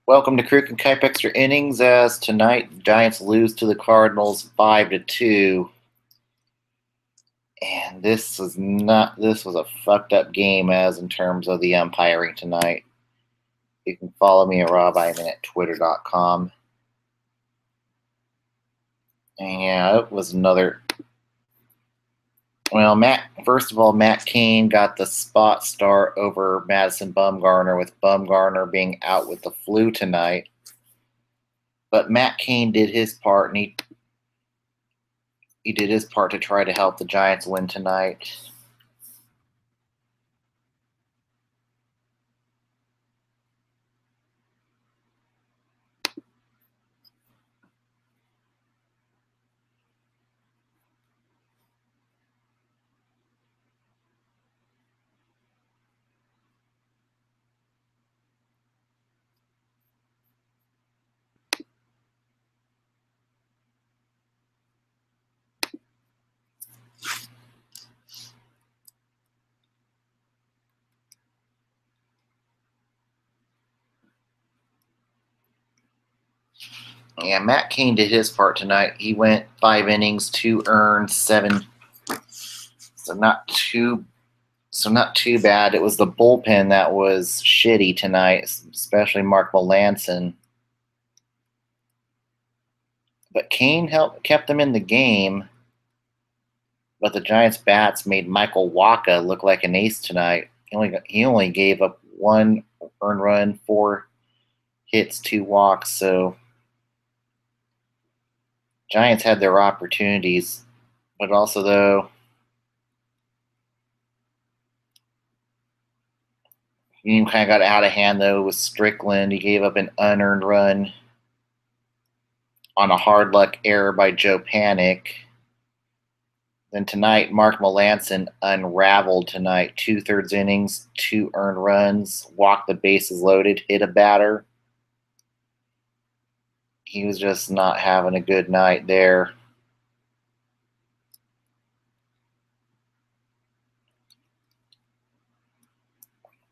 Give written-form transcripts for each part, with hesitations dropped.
Welcome to Kruk and Kuip Extra Innings. As tonight, the Giants lose to the Cardinals 5-2, and this was a fucked up game as in terms of the umpiring tonight. You can follow me at RobIman at twitter.com. And yeah, it was another. Well, first of all, Matt Cain got the spot start over Madison Bumgarner, with Bumgarner being out with the flu tonight. But Matt Cain did his part, and he did his part to try to help the Giants win tonight. Yeah, Matt Cain did his part tonight. He went 5 innings, 2 earned, 7. So not too bad. It was the bullpen that was shitty tonight, especially Mark Melanson. But Cain kept them in the game. But the Giants' bats made Michael Wacha look like an ace tonight. He only gave up 1 earned run, 4 hits, 2 walks. So Giants had their opportunities, but also though he kind of got out of hand though with Strickland. He gave up an unearned run on a hard luck error by Joe Panic. Then tonight, Mark Melanson unraveled tonight. 2/3 innings, 2 earned runs, walked the bases loaded, hit a batter. He was just not having a good night there.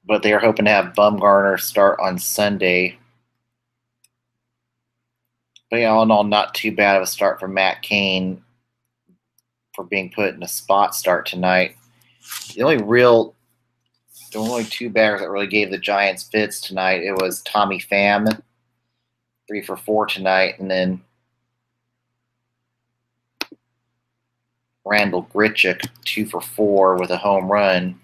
But they are hoping to have Bumgarner start on Sunday. But yeah, all in all, not too bad of a start for Matt Cain for being put in a spot start tonight. The only 2 batters that really gave the Giants fits tonight, it was Tommy Pham, 3 for 4 tonight, and then Randall Grichuk, 2 for 4 with a home run.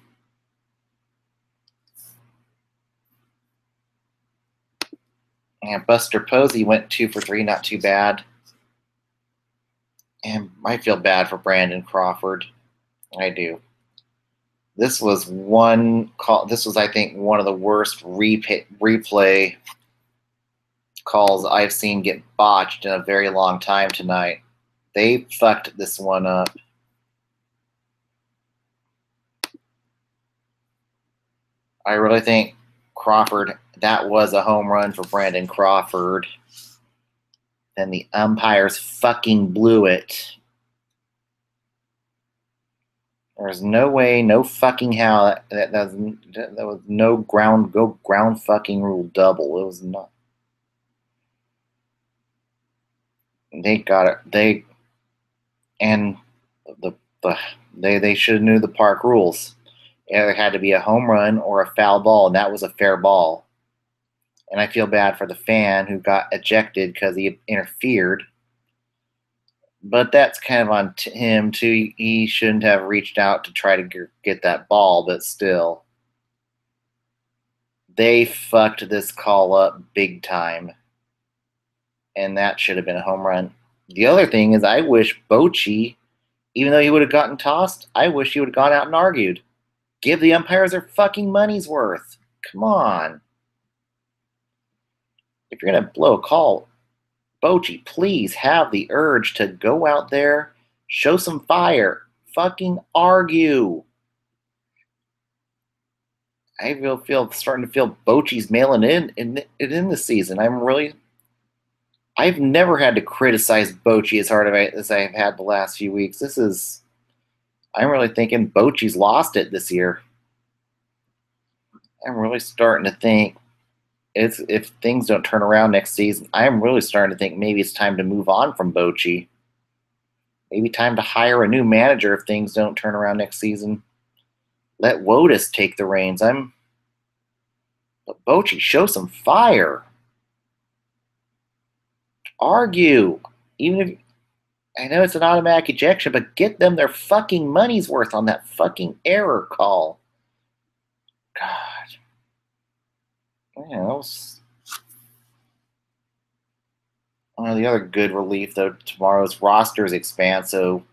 And Buster Posey went 2 for 3, not too bad. And I feel bad for Brandon Crawford. I do. This was I think, one of the worst replay calls I've seen get botched in a very long time tonight. They fucked this one up. I really think Crawford, that was a home run for Brandon Crawford. And the umpires fucking blew it. There's no way, no fucking how that was no ground fucking rule double. It was not. They got it. They should have knew the park rules. It either had to be a home run or a foul ball, and that was a fair ball. And I feel bad for the fan who got ejected because he interfered. But that's kind of on him, too. He shouldn't have reached out to try to get that ball, but still. They fucked this call up big time. And that should have been a home run. The other thing is, I wish Bochy, even though he would have gotten tossed, I wish he would have gone out and argued. Give the umpires their fucking money's worth. Come on. If you're going to blow a call, Bochy, please have the urge to go out there, show some fire, fucking argue. I starting to feel Bochy's mailing in this season. I've never had to criticize Bochy as hard as I've had the last few weeks. I'm really thinking Bochy's lost it this year. I'm really starting to think It's if things don't turn around next season, I am really starting to think maybe it's time to move on from Bochy. Maybe time to hire a new manager if things don't turn around next season. Let Wotus take the reins. But Bochy, show some fire. Argue. Even if I know it's an automatic ejection, but get them their fucking money's worth on that fucking error call. God. Yeah, that was the other good relief though. Tomorrow's rosters expand, so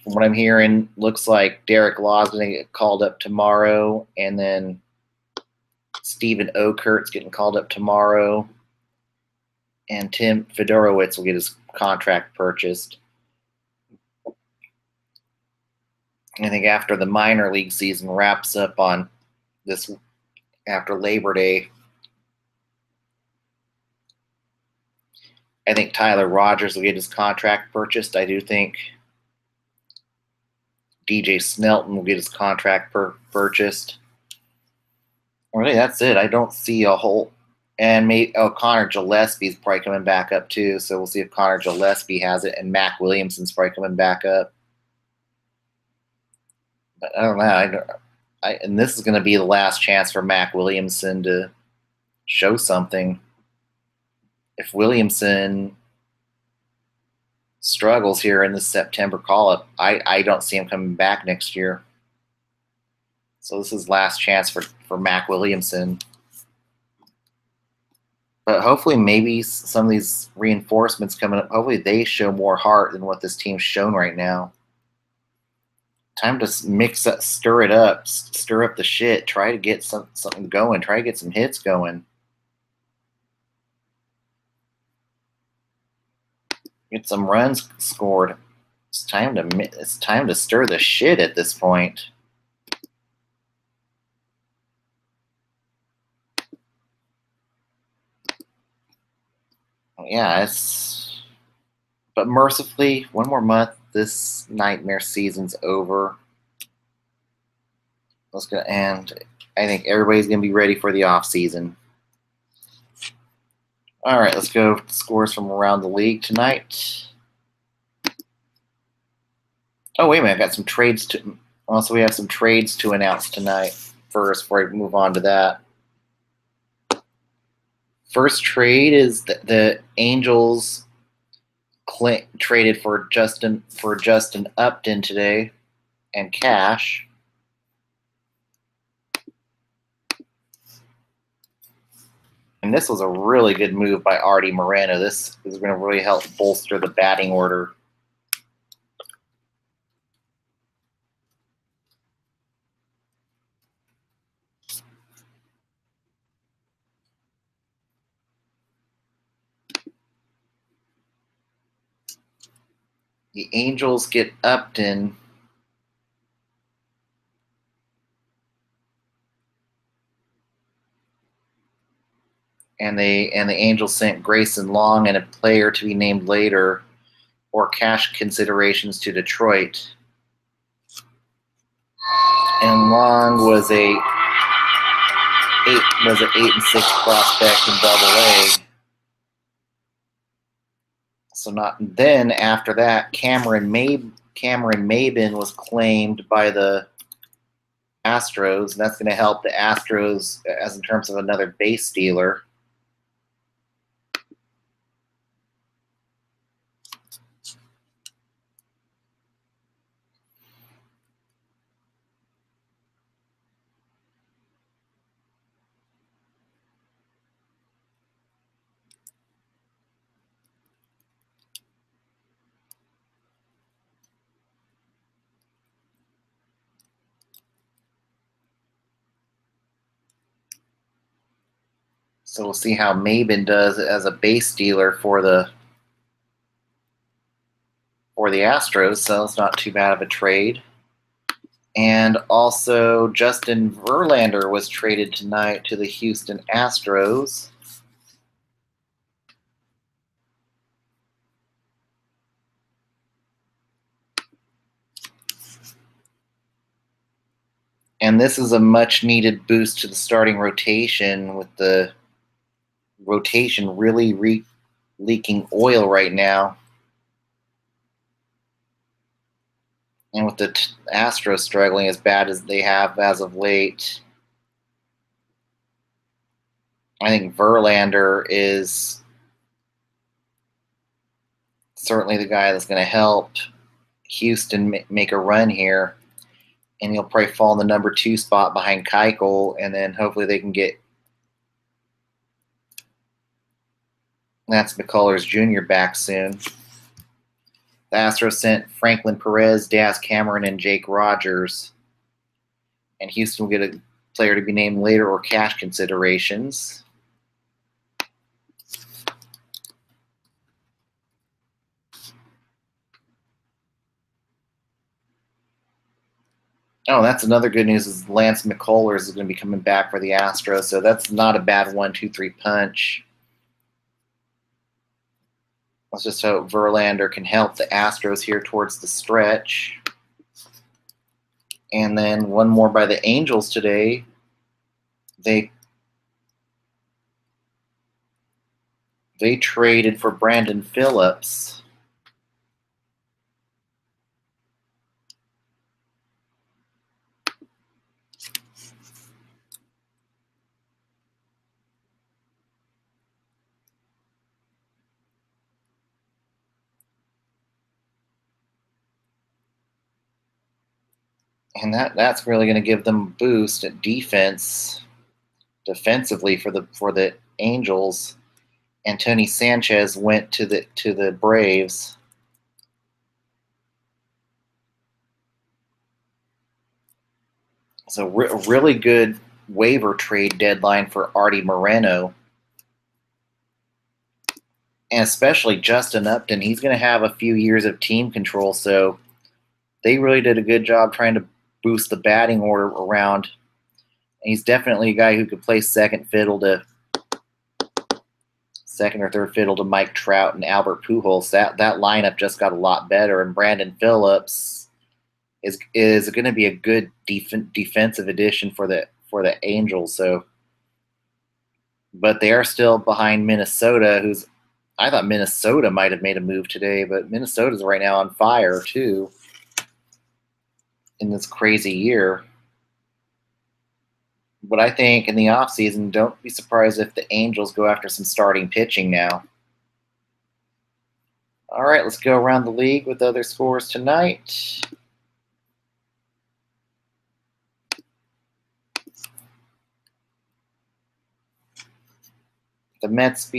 from what I'm hearing, looks like Derek Law's going to get called up tomorrow, and then Stephen Okert's getting called up tomorrow, and Tim Fedorowicz will get his contract purchased. I think after the minor league season wraps up on this, after Labor Day, I think Tyler Rogers will get his contract purchased. I do think DJ Snelton will get his contract purchased. Really, that's it. I don't see a whole. And maybe Connor Gillespie's probably coming back up too. So we'll see if Connor Gillespie has it, and Mac Williamson's probably coming back up. But I don't know. And this is going to be the last chance for Mac Williamson to show something. If Williamson struggles here in the September call-up, I don't see him coming back next year. So this is last chance for Mac Williamson. But hopefully maybe some of these reinforcements coming up, hopefully they show more heart than what this team's shown right now. Time to stir it up, stir up the shit, try to get something going, try to get some hits going. Get some runs scored. It's time to stir the shit at this point. Yeah, but mercifully, one more month, this nightmare season's over. And I think everybody's gonna be ready for the off season. All right, let's go scores from around the league tonight. Oh, wait a minute, I got some trades to. Also, we have some trades to announce tonight. First, before I move on to that, first trade is the Angels traded for Justin Upton today, and cash. And this was a really good move by Artie Moreno. This is going to really help bolster the batting order. The Angels get Upton. And the Angels sent Grayson Long and a player to be named later, or cash considerations to Detroit. And Long was an 8-6 prospect in Double-A. So not then after that, Cameron Maben was claimed by the Astros, and that's going to help the Astros as in terms of another base stealer. So we'll see how Maben does as a base stealer for the Astros. So it's not too bad of a trade. And also, Justin Verlander was traded tonight to the Houston Astros. And this is a much-needed boost to the starting rotation, with the rotation really leaking oil right now. And with the Astros struggling as bad as they have as of late, I think Verlander is certainly the guy that's going to help Houston make a run here. And he'll probably fall in the number 2 spot behind Keuchel, and then hopefully they can get Lance McCullers Jr. back soon. The Astros sent Franklin Perez, Daz Cameron, and Jake Rogers. And Houston will get a player to be named later or cash considerations. Oh, that's another good news is Lance McCullers is going to be coming back for the Astros, so that's not a bad 1-2-3 punch. Let's just hope Verlander can help the Astros here towards the stretch. And then one more by the Angels today. They traded for Brandon Phillips. And that's really going to give them a boost at defensively for the Angels. And Tony Sanchez went to the Braves. So a really good waiver trade deadline for Artie Moreno. And especially Justin Upton. He's going to have a few years of team control, so they really did a good job trying to boost the batting order around. And he's definitely a guy who could play second or third fiddle to Mike Trout and Albert Pujols. That lineup just got a lot better, and Brandon Phillips is going to be a good defensive addition for the Angels. So, but they are still behind Minnesota, I thought Minnesota might have made a move today, but Minnesota's right now on fire too in this crazy year. But I think in the offseason, don't be surprised if the Angels go after some starting pitching now. All right, let's go around the league with other scores tonight. The Reds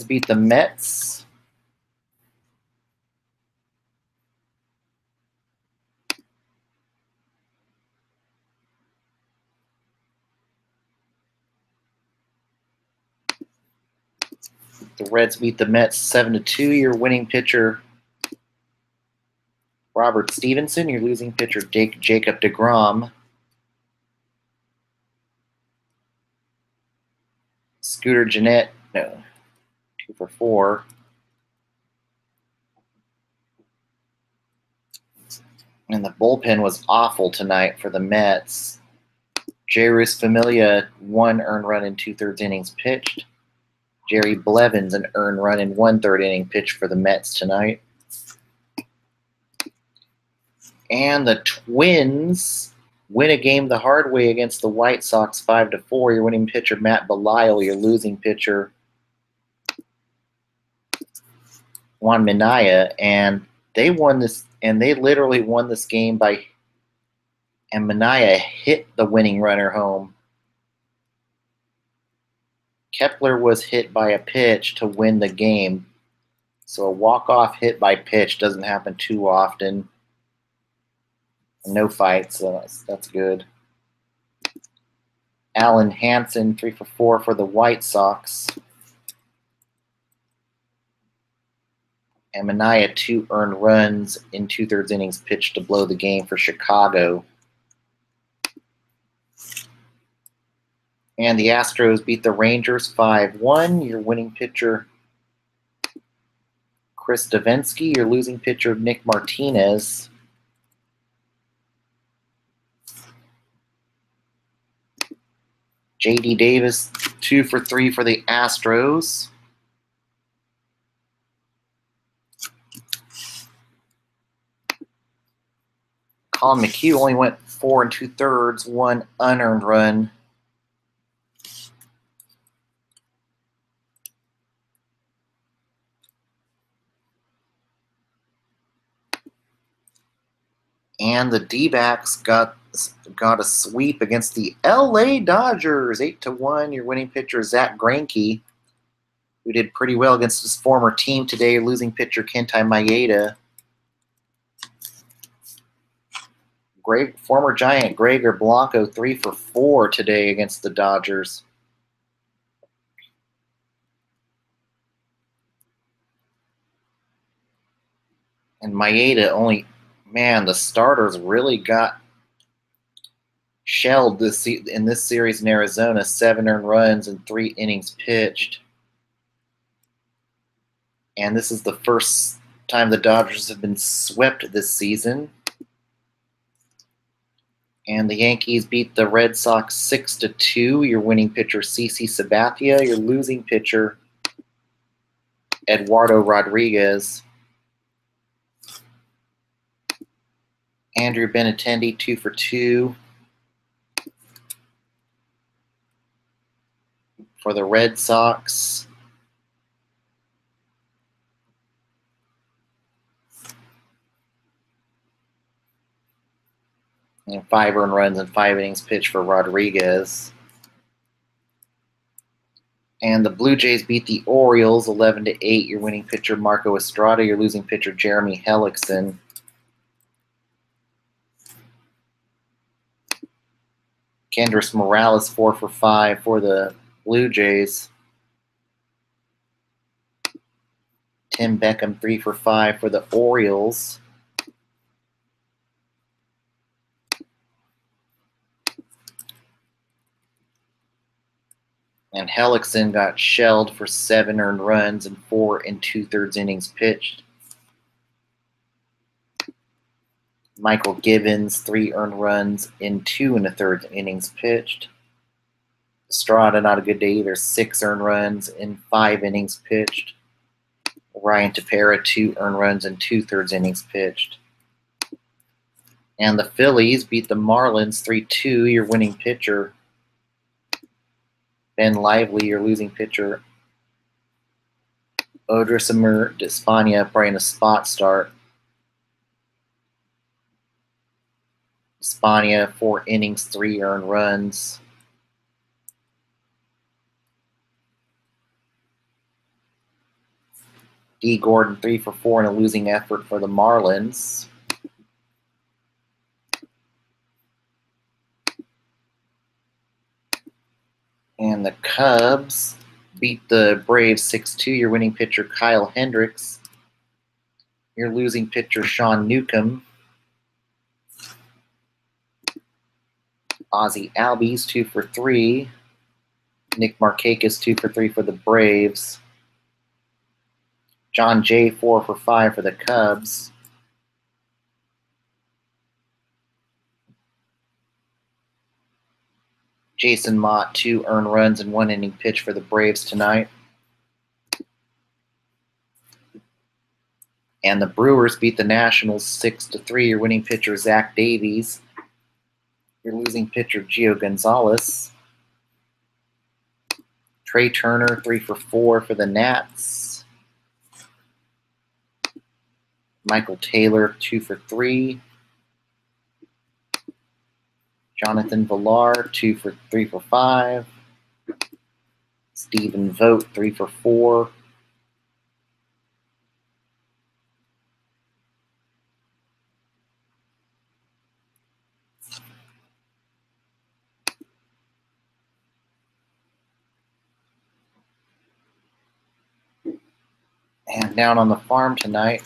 beat the Mets. The Reds beat the Mets 7-2. Your winning pitcher, Robert Stevenson. Your losing pitcher, Jacob deGrom. Scooter Gennett, no, 2 for 4. And the bullpen was awful tonight for the Mets. Jeurys Familia, 1 earned run in 2/3 innings pitched. Jerry Blevins, an earned run in 1/3 inning pitched for the Mets tonight. And the Twins win a game the hard way against the White Sox 5-4. Your winning pitcher, Matt Belisle. Your losing pitcher, Juan Minaya. And they won this, and they literally won this game and Minaya hit the winning runner home. Kepler was hit by a pitch to win the game. So a walk-off hit by pitch doesn't happen too often. No fights, so that's good. Alan Hansen, 3 for 4 for the White Sox. And Minaya, 2 earned runs in 2/3 innings pitched to blow the game for Chicago. And the Astros beat the Rangers 5-1. Your winning pitcher, Chris Davinsky. Your losing pitcher, Nick Martinez. J.D. Davis, 2 for 3 for the Astros. Colin McHugh only went 4 2/3, 1 unearned run. And the D-backs got a sweep against the LA Dodgers, 8-1. Your winning pitcher, Zach Greinke, who did pretty well against his former team today, losing pitcher Kenta Maeda. Former Giant Gregor Blanco, 3 for 4 today against the Dodgers. And Maeda the starters really got shelled in this series in Arizona. 7 earned runs and 3 innings pitched. And this is the first time the Dodgers have been swept this season. And the Yankees beat the Red Sox 6-2. Your winning pitcher, CC Sabathia. Your losing pitcher, Eduardo Rodriguez. Andrew Benintendi, 2 for 2 for the Red Sox. And 5 earned runs and 5 innings pitched for Rodriguez. And the Blue Jays beat the Orioles 11-8. Your winning pitcher, Marco Estrada. Your losing pitcher, Jeremy Hellickson. Kendrys Morales, 4 for 5 for the Blue Jays. Tim Beckham, 3 for 5 for the Orioles. And Hellickson got shelled for 7 earned runs and 4 2/3 innings pitched. Michael Gibbons, 3 earned runs in 2 1/3 innings pitched. Estrada, not a good day either, 6 earned runs in 5 innings pitched. Ryan Tepera, 2 earned runs and 2/3 innings pitched. And the Phillies beat the Marlins 3-2. Your winning pitcher, Ben Lively. Your losing pitcher, Odrisamer Despaigne, probably in a spot start. Despaigne, 4 innings, 3 earned runs. D. Gordon, 3 for 4 in a losing effort for the Marlins. And the Cubs beat the Braves 6-2. Your winning pitcher, Kyle Hendricks. Your losing pitcher, Sean Newcomb. Ozzie Albies, 2 for 3. Nick Markakis, 2 for 3 for the Braves. John Jay, 4 for 5 for the Cubs. Jason Mott, 2 earned runs and 1 inning pitch for the Braves tonight. And the Brewers beat the Nationals 6-3. Your winning pitcher, Zach Davies. Your losing pitcher, Gio Gonzalez. Trey Turner, 3 for 4 for the Nats. Michael Taylor, 2 for 3. Jonathan Villar, 3 for 5. Stephen Vogt, 3 for 4. And down on the farm tonight,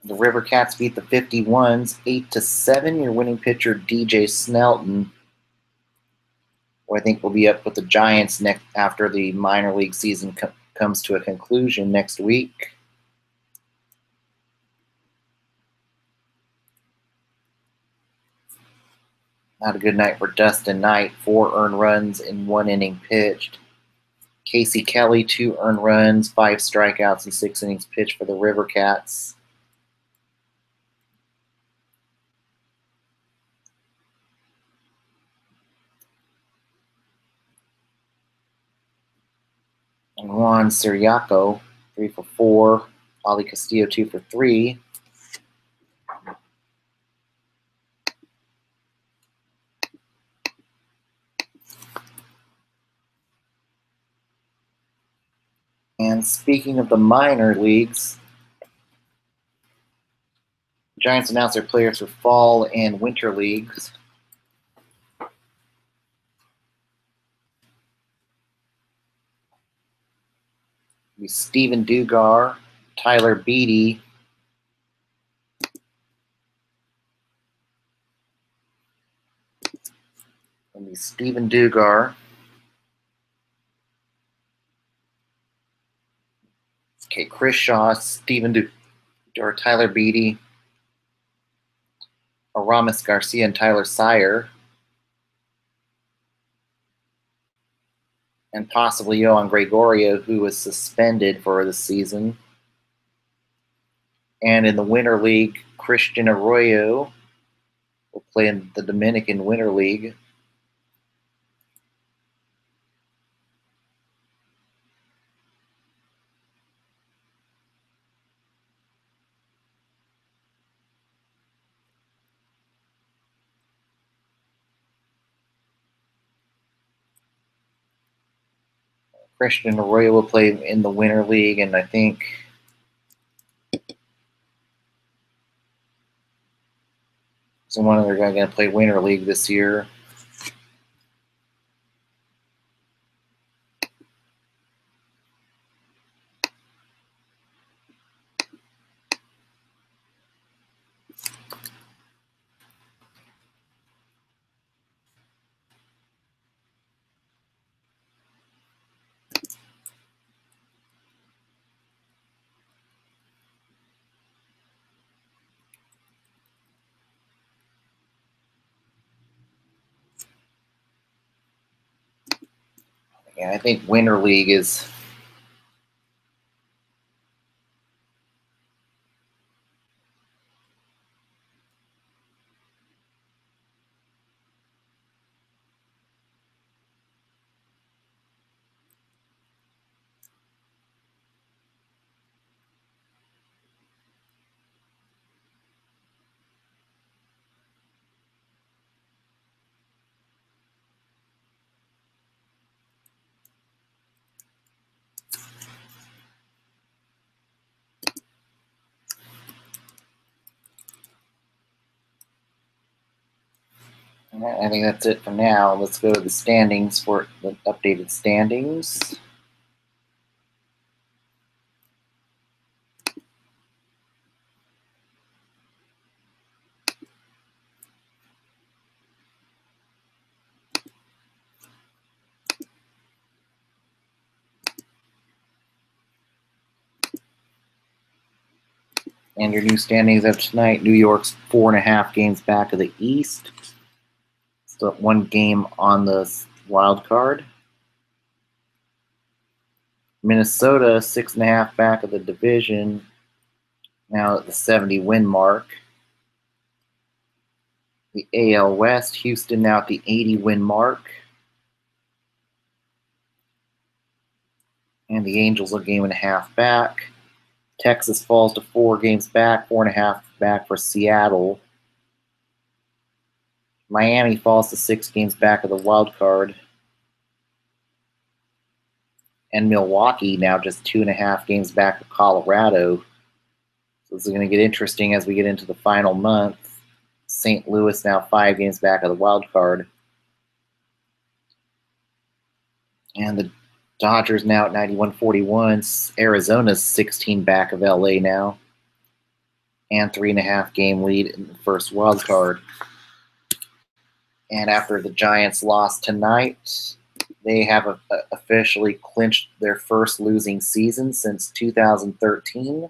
The River Cats beat the 51s 8-7. Your winning pitcher, DJ Snelton, who I think will be up with the Giants next after the minor league season comes to a conclusion next week. Not a good night for Dustin Knight. 4 earned runs in 1 inning pitched. Casey Kelly, 2 earned runs, 5 strikeouts, and 6 innings pitched for the River Cats. And Juan Ciriaco, 3 for 4. Ali Castillo, 2 for 3. And speaking of the minor leagues, the Giants announced their players for fall and winter leagues. Stephen Dugar, Tyler Beatty, and Stephen Dugar. Okay, Chris Shaw, Stephen Dugar, Tyler Beatty, Aramis Garcia, and Tyler Sire. And possibly Yohan Gregorio, who was suspended for the season. And in the Winter League, Christian Arroyo will play in the Dominican Winter League. Christian Arroyo will play in the Winter League, and I think one other guy going to play Winter League this year. Yeah, I think Winter League is I think that's it for now. Let's go to the standings for the updated standings. And your new standings of tonight, New York's 4.5 games back of the East. Still 1 game on the wild card. Minnesota, 6.5 back of the division, now at the 70 win mark. The AL West, Houston now at the 80 win mark. And the Angels a 1.5 back. Texas falls to 4 games back, 4.5 back for Seattle. Miami falls to 6 games back of the wild card. And Milwaukee now just 2.5 games back of Colorado. So this is going to get interesting as we get into the final month. St. Louis now 5 games back of the wild card. And the Dodgers now at 91-41. Arizona's 16 back of LA now. and 3.5 game lead in the first wild card. And after the Giants lost tonight, they have officially clinched their first losing season since 2013.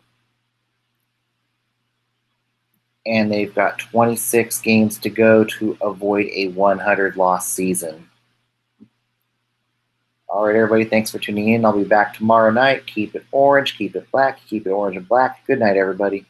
And they've got 26 games to go to avoid a 100-loss season. All right, everybody, thanks for tuning in. I'll be back tomorrow night. Keep it orange, keep it black, keep it orange and black. Good night, everybody.